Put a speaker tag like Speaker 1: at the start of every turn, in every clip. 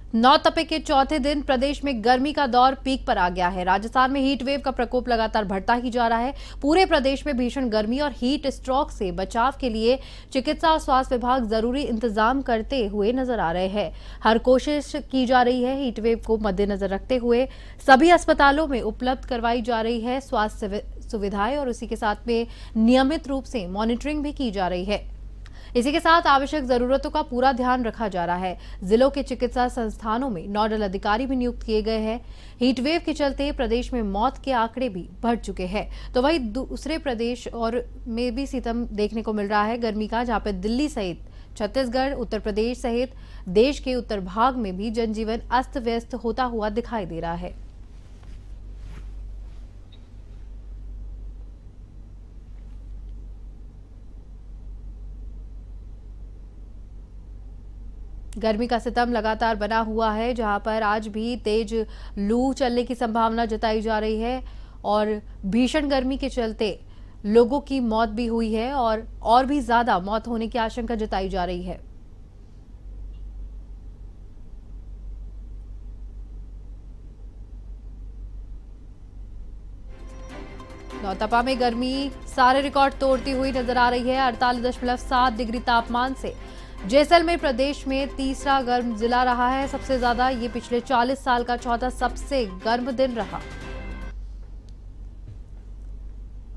Speaker 1: नौतपे के चौथे दिन प्रदेश में गर्मी का दौर पीक पर आ गया है। राजस्थान में हीट वेव का प्रकोप लगातार बढ़ता ही जा रहा है। पूरे प्रदेश में भीषण गर्मी और हीट स्ट्रोक से बचाव के लिए चिकित्सा और स्वास्थ्य विभाग जरूरी इंतजाम करते हुए नजर आ रहे हैं। हर कोशिश की जा रही है हीट वेव को मद्देनजर रखते हुए सभी अस्पतालों में उपलब्ध करवाई जा रही है स्वास्थ्य सुविधाएं और उसी के साथ में नियमित रूप से मॉनिटरिंग भी की जा रही है। इसी के साथ आवश्यक जरूरतों का पूरा ध्यान रखा जा रहा है। जिलों के चिकित्सा संस्थानों में नोडल अधिकारी भी नियुक्त किए गए हैं। हीट वेव के चलते प्रदेश में मौत के आंकड़े भी बढ़ चुके हैं, तो वहीं दूसरे प्रदेश और में भी सितम देखने को मिल रहा है गर्मी का, जहां पर दिल्ली सहित छत्तीसगढ़, उत्तर प्रदेश सहित देश के उत्तर भाग में भी जनजीवन अस्त व्यस्त होता हुआ दिखाई दे रहा है। गर्मी का सितम लगातार बना हुआ है, जहां पर आज भी तेज लू चलने की संभावना जताई जा रही है और भीषण गर्मी के चलते लोगों की मौत भी हुई है और भी ज्यादा मौत होने की आशंका जताई जा रही है। नौतपा में गर्मी सारे रिकॉर्ड तोड़ती हुई नजर आ रही है। 48.7 डिग्री तापमान से जैसलमेर प्रदेश में तीसरा गर्म जिला रहा है। सबसे ज्यादा ये पिछले 40 साल का चौथा सबसे गर्म दिन रहा।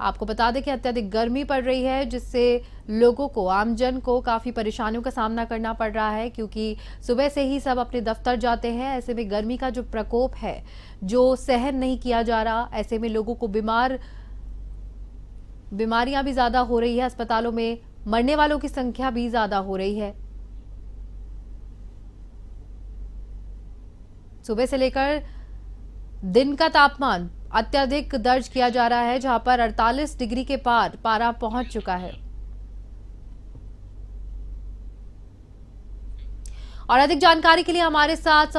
Speaker 1: आपको बता दें कि अत्यधिक गर्मी पड़ रही है, जिससे लोगों को, आमजन को काफी परेशानियों का सामना करना पड़ रहा है, क्योंकि सुबह से ही सब अपने दफ्तर जाते हैं। ऐसे में गर्मी का जो प्रकोप है जो सहन नहीं किया जा रहा, ऐसे में लोगों को बीमारियां भी ज्यादा हो रही है। अस्पतालों में मरने वालों की संख्या भी ज्यादा हो रही है। सुबह से लेकर दिन का तापमान अत्यधिक दर्ज किया जा रहा है, जहां पर 48 डिग्री के पार पारा पहुंच चुका है। और अधिक जानकारी के लिए हमारे साथ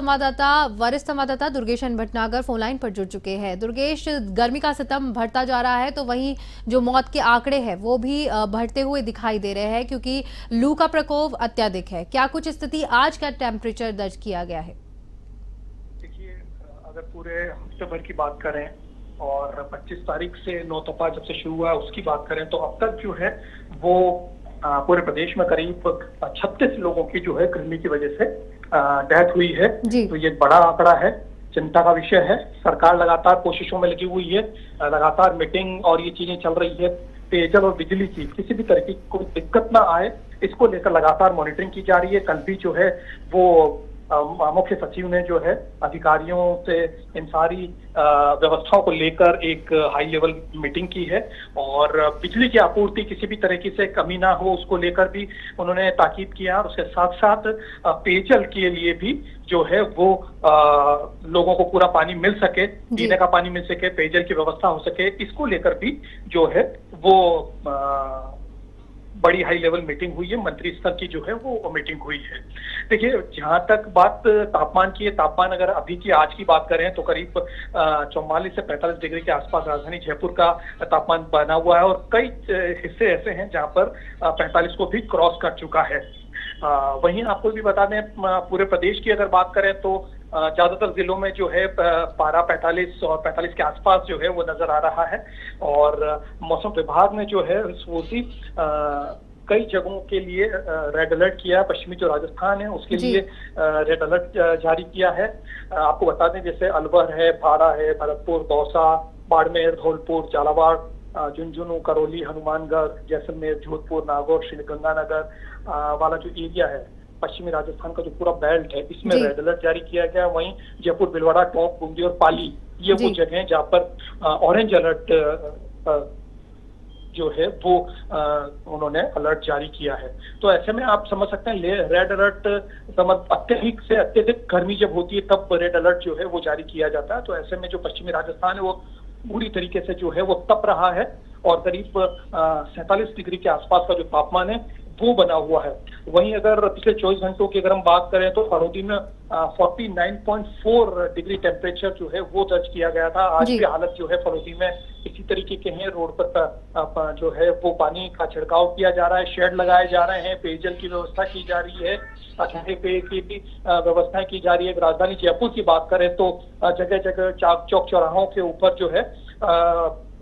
Speaker 1: वरिष्ठ संवाददाता दुर्गेश भटनागर फोन लाइन पर जुड़ चुके हैं। दुर्गेश, गर्मी का सितम बढ़ता जा रहा है, तो वहीं जो मौत के आंकड़े हैं वो भी बढ़ते हुए दिखाई दे रहे हैं, क्योंकि लू का प्रकोप अत्यधिक है। क्या कुछ स्थिति, आज का टेम्परेचर दर्ज किया गया है?
Speaker 2: देखिए, अगर पूरे हफ्ते भर की बात करें और 25 तारीख से नौतपा जब से शुरू हुआ उसकी बात करें, तो अब तक जो है वो पूरे प्रदेश में करीब 36 लोगों की जो है गर्मी की वजह से डेथ हुई है। तो ये बड़ा आंकड़ा है, चिंता का विषय है। सरकार लगातार कोशिशों में लगी हुई है, लगातार मीटिंग और ये चीजें चल रही है। पेयजल और बिजली की किसी भी तरह की कोई दिक्कत ना आए, इसको लेकर लगातार मॉनिटरिंग की जा रही है। कल भी जो है वो मुख्य सचिव ने जो है अधिकारियों से इन सारी व्यवस्थाओं को लेकर एक हाई लेवल मीटिंग की है और बिजली की आपूर्ति किसी भी तरीके से कमी ना हो उसको लेकर भी उन्होंने ताकीद किया। और उसके साथ साथ पेयजल के लिए भी जो है वो लोगों को पूरा पानी मिल सके, पीने का पानी मिल सके, पेयजल की व्यवस्था हो सके, इसको लेकर भी जो है वो बड़ी हाई लेवल मीटिंग हुई है। मंत्री स्तर की जो है वो मीटिंग हुई है। देखिए, जहां तक बात तापमान की है, तापमान अगर अभी की आज की बात करें तो करीब 44 से 45 डिग्री के आसपास राजधानी जयपुर का तापमान बना हुआ है और कई हिस्से ऐसे हैं जहां पर 45 को भी क्रॉस कर चुका है। वहीं आपको भी बता दें, पूरे प्रदेश की अगर बात करें तो ज्यादातर जिलों में जो है पारा 45 और 45 के आसपास जो है वो नजर आ रहा है। और मौसम विभाग ने जो है कई जगहों के लिए रेड अलर्ट किया है। पश्चिमी जो राजस्थान है उसके लिए रेड अलर्ट जारी किया है। आपको बता दें, जैसे अलवर है, भाड़ा है, भरतपुर, दौसा, बाड़मेर, धौलपुर, झालावाड़, झुंझुनू, करौली, हनुमानगढ़, जैसलमेर, जोधपुर, नागौर, श्रीगंगानगर वाला जो एरिया है पश्चिमी राजस्थान का जो पूरा बेल्ट है, इसमें रेड अलर्ट जारी किया गया। वहीं जयपुर, भीलवाड़ा, टोंक, बूंदी और पाली ये वो जगह हैं जहां पर ऑरेंज अलर्ट जो है वो उन्होंने अलर्ट जारी किया है। तो ऐसे में आप समझ सकते हैं रेड अलर्ट अत्यधिक से अत्यधिक गर्मी जब होती है तब रेड अलर्ट जो है वो जारी किया जाता है। तो ऐसे में जो पश्चिमी राजस्थान है वो पूरी तरीके से जो है वो तप रहा है और करीब 47 डिग्री के आसपास का जो तापमान है वो बना हुआ है। वहीं अगर पिछले 24 घंटों की अगर हम बात करें तो फरोदी में 49.4 डिग्री टेम्परेचर जो है वो दर्ज किया गया था। आज भी हालत जो है फरोदी में इसी तरीके के हैं। रोड पर जो है वो पानी का छिड़काव किया जा रहा है, शेड लगाए जा रहे हैं, पेयजल की व्यवस्था की जा रही है, ठंडे पेय की भी व्यवस्था की जा रही है। राजधानी जयपुर की बात करें तो जगह जगह चौक चौराहों के ऊपर जो है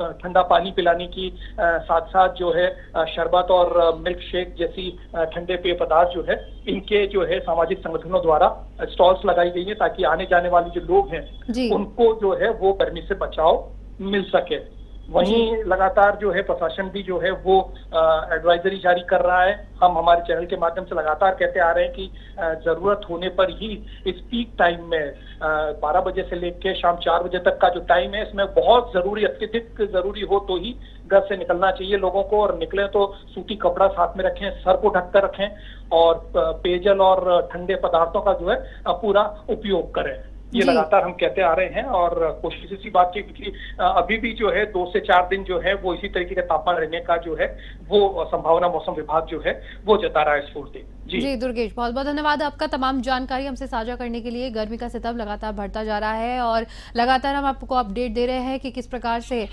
Speaker 2: ठंडा पानी पिलाने की साथ साथ जो है शरबत और मिल्क शेक जैसी ठंडे पेय पदार्थ जो है इनके जो है सामाजिक संगठनों द्वारा स्टॉल्स लगाई गई है, ताकि आने जाने वाले जो लोग हैं उनको जो है वो गर्मी से बचाव मिल सके। वहीं लगातार जो है प्रशासन भी जो है वो एडवाइजरी जारी कर रहा है। हम हमारे चैनल के माध्यम से लगातार कहते आ रहे हैं कि जरूरत होने पर ही इस पीक टाइम में 12 बजे से लेकर शाम 4 बजे तक का जो टाइम है इसमें बहुत जरूरी, अत्यधिक जरूरी हो तो ही घर से निकलना चाहिए लोगों को, और निकले तो सूती कपड़ा साथ में रखें, सर को ढककर रखें और पेयजल और ठंडे पदार्थों का जो है पूरा उपयोग करें। ये लगातार हम कहते आ रहे हैं और कोशिश इसी बात की, क्योंकि अभी भी जो है 2 से 4 दिन जो है वो इसी तरीके का तापमान रहने का जो है वो संभावना मौसम विभाग जो है वो जता रहा है स्फूर्ति।
Speaker 1: जी दुर्गेश, बहुत बहुत धन्यवाद आपका तमाम जानकारी हमसे साझा करने के लिए। गर्मी का सितम लगातार बढ़ता जा रहा है और लगातार हम आपको अपडेट दे रहे हैं कि किस प्रकार से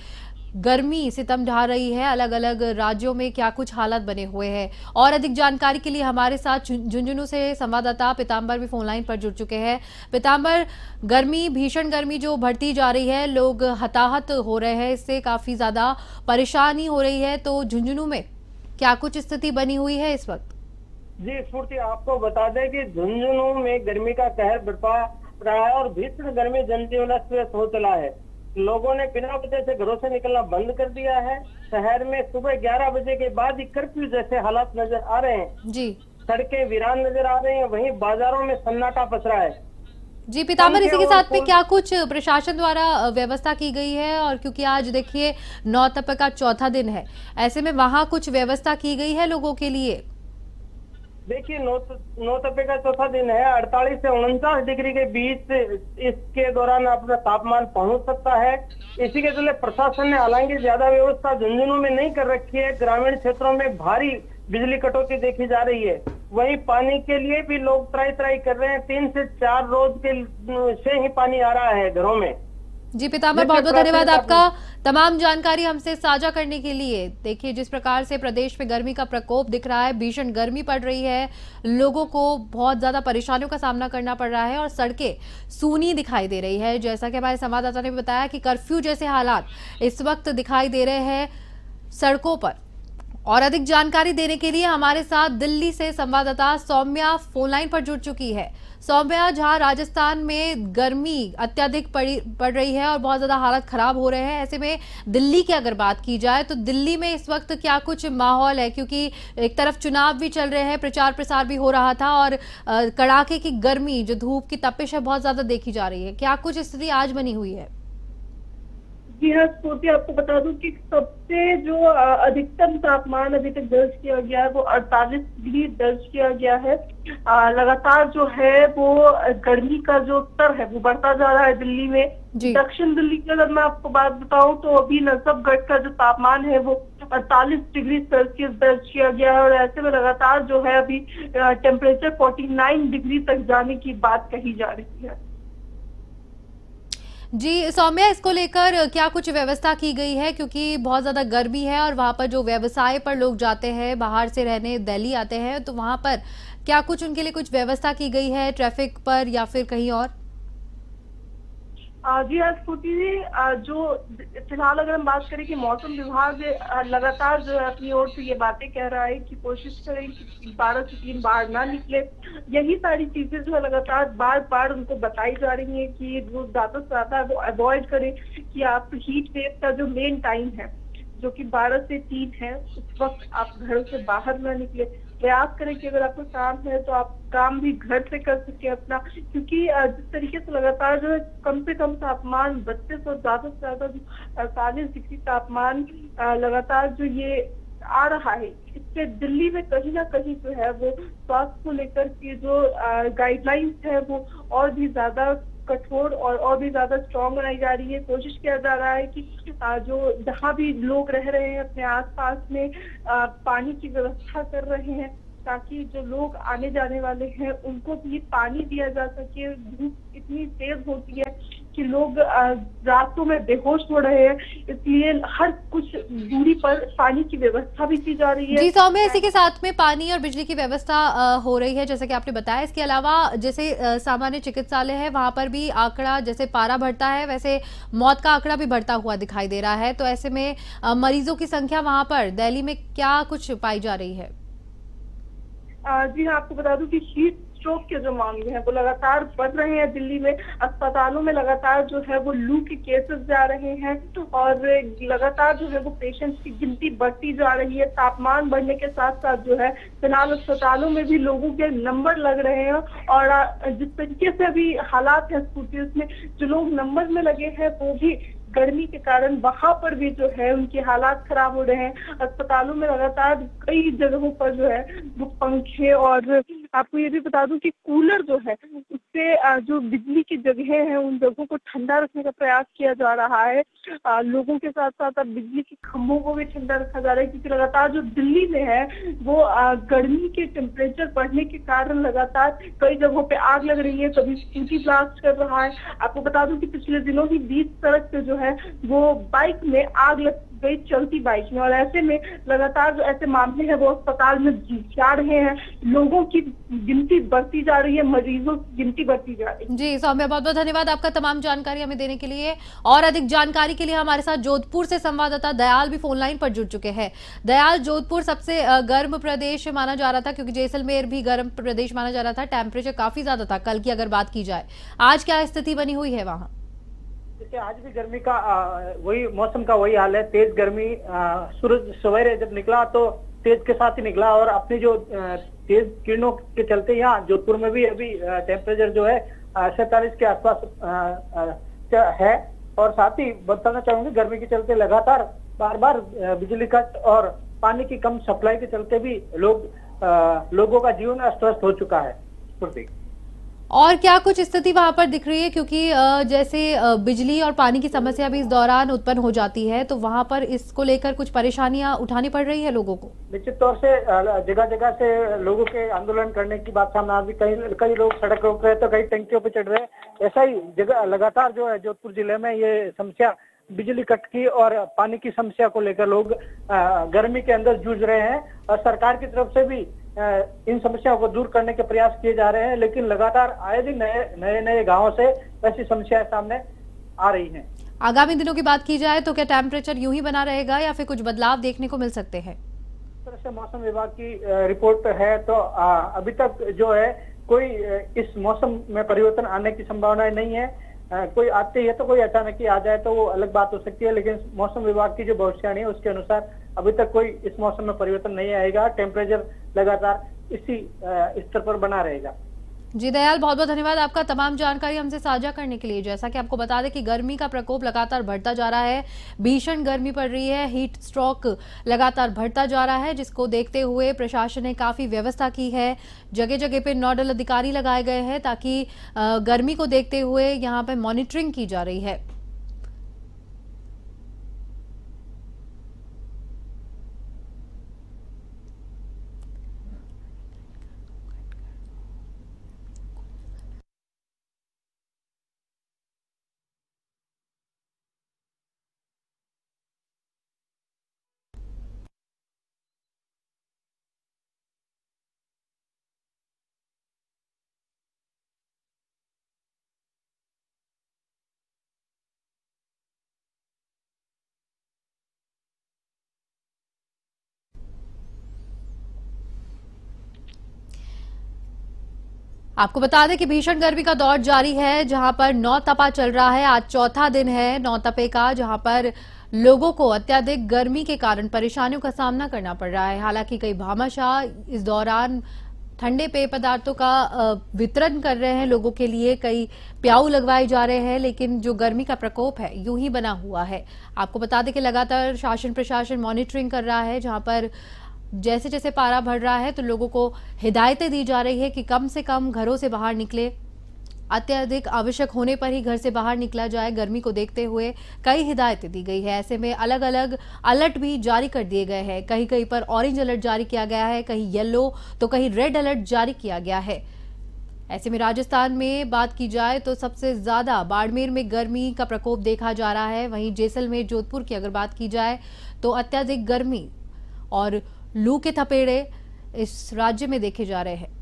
Speaker 1: गर्मी सितम ढा रही है, अलग अलग राज्यों में क्या कुछ हालात बने हुए हैं। और अधिक जानकारी के लिए हमारे साथ झुंझुनू से संवाददाता पीताम्बर भी फोन लाइन पर जुड़ चुके हैं। पीताम्बर, गर्मी, भीषण गर्मी जो बढ़ती जा रही है, लोग हताहत हो रहे हैं, इससे काफी ज्यादा परेशानी हो रही है, तो झुंझुनू में क्या कुछ स्थिति बनी हुई है इस वक्त?
Speaker 3: जी स्फूर्ति, आपको बता दें कि झुंझुनू में गर्मी का कहर बरपा रहा है और भीषण गर्मी जनजीवन अस्त व्यस्त हो चला है। लोगों ने बिना वजह से घरों से निकलना बंद कर दिया है। शहर में सुबह 11 बजे के बाद ही कर्फ्यू जैसे हालात नजर आ रहे हैं। जी, सड़कें वीरान नजर आ रही हैं, वहीं बाजारों में सन्नाटा पसरा है।
Speaker 1: जी पीताम्बर, इसी के साथ में क्या कुछ प्रशासन द्वारा व्यवस्था की गई है? और क्योंकि आज देखिए नौतपा का चौथा दिन है, ऐसे में वहाँ कुछ व्यवस्था की गई है लोगों के लिए?
Speaker 3: देखिए नौतपे का चौथा दिन है। 48 से 49 डिग्री के बीच इसके दौरान अपना तापमान पहुंच सकता है। इसी के चलते प्रशासन ने हालांकि ज्यादा व्यवस्था झुंझुनू में नहीं कर रखी है। ग्रामीण क्षेत्रों में भारी बिजली कटौती देखी जा रही है। वहीं पानी के लिए भी लोग त्राई कर रहे हैं। 3 से 4 रोज के से ही पानी आ रहा है घरों में।
Speaker 1: जी पीताम्बर, बहुत बहुत धन्यवाद आपका तमाम जानकारी हमसे साझा करने के लिए। देखिए जिस प्रकार से प्रदेश में गर्मी का प्रकोप दिख रहा है, भीषण गर्मी पड़ रही है, लोगों को बहुत ज्यादा परेशानियों का सामना करना पड़ रहा है और सड़कें सूनी दिखाई दे रही है। जैसा कि हमारे संवाददाता ने बताया कि कर्फ्यू जैसे हालात इस वक्त दिखाई दे रहे हैं सड़कों पर। और अधिक जानकारी देने के लिए हमारे साथ दिल्ली से संवाददाता सौम्या फोन लाइन पर जुड़ चुकी है। सौम्या, जहां राजस्थान में गर्मी अत्यधिक पड़ रही है और बहुत ज्यादा हालत खराब हो रहे हैं, ऐसे में दिल्ली की अगर बात की जाए तो दिल्ली में इस वक्त क्या कुछ माहौल है? क्योंकि एक तरफ चुनाव भी चल रहे हैं, प्रचार प्रसार भी हो रहा था और कड़ाके की गर्मी, जो धूप की तपिश है, बहुत ज्यादा देखी जा रही है। क्या कुछ स्थिति आज बनी हुई है?
Speaker 4: जी हाँ स्फूर्ति, आपको बता दूं कि सबसे जो अधिकतम तापमान अभी तक दर्ज किया गया है वो 48 डिग्री दर्ज किया गया है। लगातार जो है वो गर्मी का जो स्तर है वो बढ़ता जा रहा है दिल्ली में। दक्षिण दिल्ली की अगर मैं आपको बात बताऊं तो अभी नजफगढ़ का जो तापमान है वो 48 डिग्री सेल्सियस दर्ज किया गया है और ऐसे में लगातार जो है अभी टेम्परेचर 49 डिग्री तक जाने की बात कही जा रही है।
Speaker 1: जी सौम्या, इसको लेकर क्या कुछ व्यवस्था की गई है? क्योंकि बहुत ज्यादा गर्मी है और वहां पर जो व्यवसाय पर लोग जाते हैं, बाहर से रहने दिल्ली आते हैं, तो वहां पर क्या कुछ उनके लिए कुछ व्यवस्था की गई है ट्रैफिक पर या फिर कहीं और?
Speaker 4: जी हाँ स्फूर्ति जी, जो फिलहाल अगर हम बात करें कि मौसम विभाग लगातार जो है अपनी ओर से ये बातें कह रहा है कि कोशिश करें कि 12 से 3 बार ना निकले। यही सारी चीजें जो है लगातार बार उनको बताई जा रही है कि वो ज्यादा से ज्यादा वो अवॉइड करें कि आप हीट वेव का जो मेन टाइम है जो कि 12 से 3 है, उस वक्त आप घर से बाहर ना निकले। प्रयास करें कि अगर आपको काम है तो आप काम भी घर से कर सके अपना, क्योंकि जिस तरीके से लगातार जो है कम से कम तापमान 32 और ज्यादा से ज्यादा 48 डिग्री तापमान लगातार जो ये आ रहा है, इससे दिल्ली में कहीं ना कहीं जो है वो स्वास्थ्य को लेकर के जो गाइडलाइंस है वो और भी ज्यादा कठोर और भी ज्यादा स्ट्रॉन्ग बनाई जा रही है। कोशिश किया जा रहा है कि जो जहाँ भी लोग रह रहे हैं अपने आसपास में पानी की व्यवस्था कर रहे हैं ताकि जो लोग आने जाने वाले हैं उनको भी पानी दिया जा सके। धूप इतनी तेज होती है कि लोग रातों में बेहोश हो रहे हैं, इसलिए हर कुछ दूरी पर पानी की व्यवस्था भी की जा रही है।
Speaker 1: जी सौम्य, इसी के साथ में पानी और बिजली की व्यवस्था हो रही है जैसे कि आपने बताया। इसके अलावा जैसे सामान्य चिकित्सालय है वहां पर भी आंकड़ा जैसे पारा बढ़ता है वैसे मौत का आंकड़ा भी बढ़ता हुआ दिखाई दे रहा है, तो ऐसे में मरीजों की संख्या वहां पर दिल्ली में क्या कुछ पाई जा रही है?
Speaker 4: जी हाँ, आपको बता दूं कि हीट स्ट्रोक के जो मामले हैं वो लगातार बढ़ रहे हैं। दिल्ली में अस्पतालों में लगातार जो है वो लू के केसेस जा रहे हैं और लगातार जो है वो पेशेंट्स की गिनती बढ़ती जा रही है। तापमान बढ़ने के साथ साथ जो है फिलहाल अस्पतालों में भी लोगों के नंबर लग रहे हैं और जिस तरीके से अभी हालात है स्कूटीज में, जो लोग नंबर में लगे हैं वो भी गर्मी के कारण वहां पर भी जो है उनके हालात खराब हो रहे हैं। अस्पतालों में लगातार कई जगहों पर जो है वो पंखे और आपको ये भी बता दूं कि कूलर जो है उससे जो बिजली की जगहें हैं उन जगहों को ठंडा रखने का प्रयास किया जा रहा है। लोगों के साथ साथ अब बिजली के खंभों को भी ठंडा रखा जा रहा है, क्योंकि लगातार जो दिल्ली में है वो गर्मी के टेम्परेचर बढ़ने के कारण लगातार कई जगहों पे आग लग रही है, कभी स्कूटी ब्लास्ट कर रहा है। आपको बता दूं कि पिछले दिनों ही बीच सड़क पे जो है वो बाइक में आग लग गई, चलती बाइक में, और ऐसे में लगातार जो ऐसे मामले हैं वो अस्पताल में जा रहे हैं। लोगों की गिनती बढ़ती जा रही है, मरीजों की गिनती बढ़ती जा रही है।
Speaker 1: जी सौम्य, बहुत बहुत धन्यवाद आपका तमाम जानकारी हमें देने के लिए। और अधिक जानकारी के लिए हमारे साथ जोधपुर से संवाददाता दयाल भी फोन लाइन पर जुड़ चुके हैं। दयाल, जोधपुर सबसे गर्म प्रदेश माना जा रहा था क्योंकि जैसलमेर भी गर्म प्रदेश माना जा रहा था, टेम्परेचर काफी ज्यादा था कल की अगर बात की जाए, आज क्या स्थिति बनी हुई है वहाँ?
Speaker 5: देखिए, आज भी गर्मी का वही मौसम का वही हाल है। तेज गर्मी, सूरज सवेरे जब निकला तो तेज के साथ ही निकला और अपनी जो तेज किरणों के चलते यहाँ जोधपुर में भी अभी टेम्परेचर जो है 47 के आसपास है। और साथ ही बताना चाहूंगी, गर्मी के चलते लगातार बार बार बिजली कट और पानी की कम सप्लाई के चलते भी लोगों का जीवन अस्त व्यस्त हो चुका है।
Speaker 1: और क्या कुछ स्थिति वहां पर दिख रही है, क्योंकि जैसे बिजली और पानी की समस्या भी इस दौरान उत्पन्न हो जाती है, तो वहां पर इसको लेकर कुछ परेशानियां उठानी पड़ रही है लोगों को?
Speaker 5: निश्चित तौर से जगह जगह से लोगों के आंदोलन करने की बात सामने आ रही। कई लोग सड़क रोक रहे तो कई टंकियों पे चढ़ रहे। ऐसा ही जगह लगातार जो है जोधपुर जिले में ये समस्या बिजली कट की और पानी की समस्या को लेकर लोग गर्मी के अंदर जूझ रहे हैं और सरकार की तरफ से भी इन समस्याओं को दूर करने के प्रयास किए जा रहे हैं, लेकिन लगातार आए दिन नए गांवों से ऐसी समस्याएं सामने आ रही हैं।
Speaker 1: आगामी दिनों की बात की जाए तो क्या टेम्परेचर यूं ही बना रहेगा या फिर कुछ बदलाव देखने को मिल सकते हैं?
Speaker 5: इस तरह से मौसम विभाग की रिपोर्ट है तो अभी तक जो है कोई इस मौसम में परिवर्तन आने की संभावना नहीं है। कोई आते ही है तो कोई अचानक ही आ जाए तो वो अलग बात हो सकती है, लेकिन मौसम विभाग की जो भविष्यवाणी है उसके अनुसार अभी तक कोई इस मौसम में परिवर्तन नहीं आएगा। टेम्परेचर लगातार इसी स्तर पर बना रहेगा।
Speaker 1: जी दयाल, बहुत बहुत धन्यवाद आपका तमाम जानकारी हमसे साझा करने के लिए। जैसा कि आपको बता दें कि गर्मी का प्रकोप लगातार बढ़ता जा रहा है, भीषण गर्मी पड़ रही है, हीट स्ट्रोक लगातार बढ़ता जा रहा है, जिसको देखते हुए प्रशासन ने काफी व्यवस्था की है। जगह जगह पे नोडल अधिकारी लगाए गए हैं ताकि गर्मी को देखते हुए यहाँ पे मॉनिटरिंग की जा रही है। आपको बता दें कि भीषण गर्मी का दौर जारी है, जहां पर नौतपा चल रहा है। आज चौथा दिन है नौतपे का, जहां पर लोगों को अत्यधिक गर्मी के कारण परेशानियों का सामना करना पड़ रहा है। हालांकि कई भामाशाह इस दौरान ठंडे पेय पदार्थों का वितरण कर रहे हैं लोगों के लिए, कई प्याऊ लगवाए जा रहे हैं, लेकिन जो गर्मी का प्रकोप है यूं ही बना हुआ है। आपको बता दें कि लगातार शासन प्रशासन मॉनिटरिंग कर रहा है, जहां पर जैसे जैसे पारा बढ़ रहा है तो लोगों को हिदायतें दी जा रही है कि कम से कम घरों से बाहर निकले, अत्यधिक आवश्यक होने पर ही घर से बाहर निकला जाए। गर्मी को देखते हुए कई हिदायतें दी गई है। ऐसे में अलग अलग अलर्ट भी जारी कर दिए गए हैं। कहीं कहीं पर ऑरेंज अलर्ट जारी किया गया है, कहीं येलो तो कहीं रेड अलर्ट जारी किया गया है। ऐसे में राजस्थान में बात की जाए तो सबसे ज्यादा बाड़मेर में गर्मी का प्रकोप देखा जा रहा है। वहीं जैसलमेर, जोधपुर की अगर बात की जाए तो अत्यधिक गर्मी और लू के थपेड़े इस राज्य में देखे जा रहे हैं।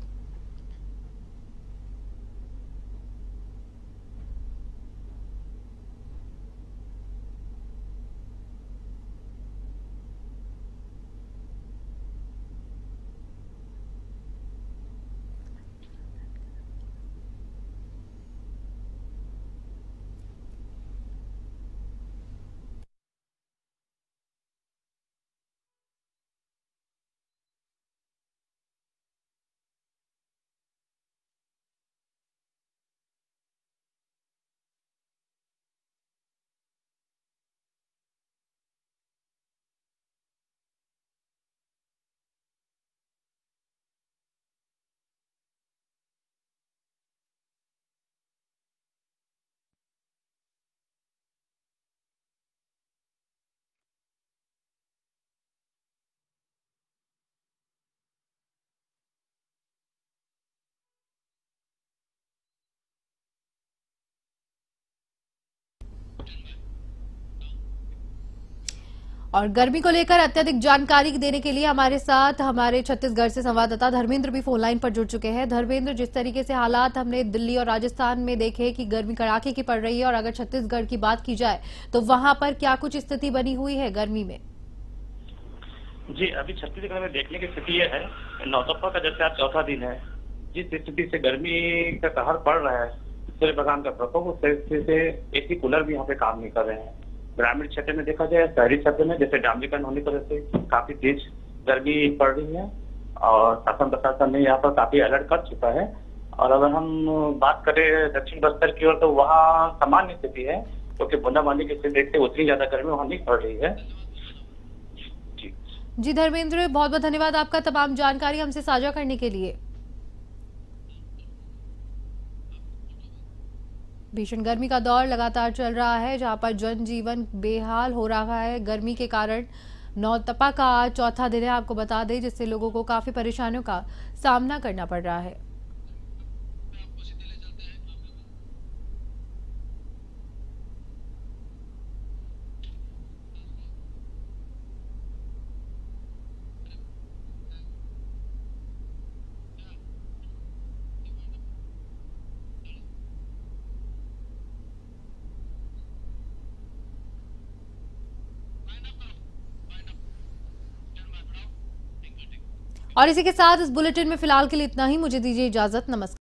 Speaker 1: और गर्मी को लेकर अत्यधिक जानकारी देने के लिए हमारे साथ हमारे छत्तीसगढ़ से संवाददाता धर्मेंद्र भी फोन लाइन पर जुड़ चुके हैं। धर्मेंद्र, जिस तरीके से हालात हमने दिल्ली और राजस्थान में देखे कि गर्मी कड़ाके की पड़ रही है, और अगर छत्तीसगढ़ की बात की जाए तो वहां पर क्या कुछ स्थिति बनी हुई है गर्मी में?
Speaker 6: जी, अभी छत्तीसगढ़ में देखने की स्थिति यह है, नौतपा का जैसे आज चौथा दिन है, जिस स्थिति से गर्मी का कहर पड़ रहा है, सूर्य भगवान का प्रकोप, उस स्थिति से एसी कूलर भी यहाँ पे काम नहीं कर रहे हैं। ग्रामीण क्षेत्र में देखा जाए, शहरी क्षेत्र में जैसे डामरीकरण होने की वजह से काफी तेज गर्मी पड़ रही है और शासन प्रशासन ने यहाँ पर काफी अलर्ट कर चुका है। और अगर हम बात करें दक्षिण बस्तर की ओर तो वहाँ सामान्य स्थिति है, क्योंकि बूंदाबांदी की स्थिति देखते उतनी ज्यादा गर्मी वहाँ नहीं पड़ रही है।
Speaker 1: जी धर्मेंद्र, बहुत बहुत धन्यवाद आपका तमाम जानकारी हमसे साझा करने के लिए। भीषण गर्मी का दौर लगातार चल रहा है, जहां पर जनजीवन बेहाल हो रहा है गर्मी के कारण। नौतपा का आज चौथा दिन है, आपको बता दें, जिससे लोगों को काफी परेशानियों का सामना करना पड़ रहा है। और इसी के साथ इस बुलेटिन में फिलहाल के लिए इतना ही। मुझे दीजिए इजाजत। नमस्कार।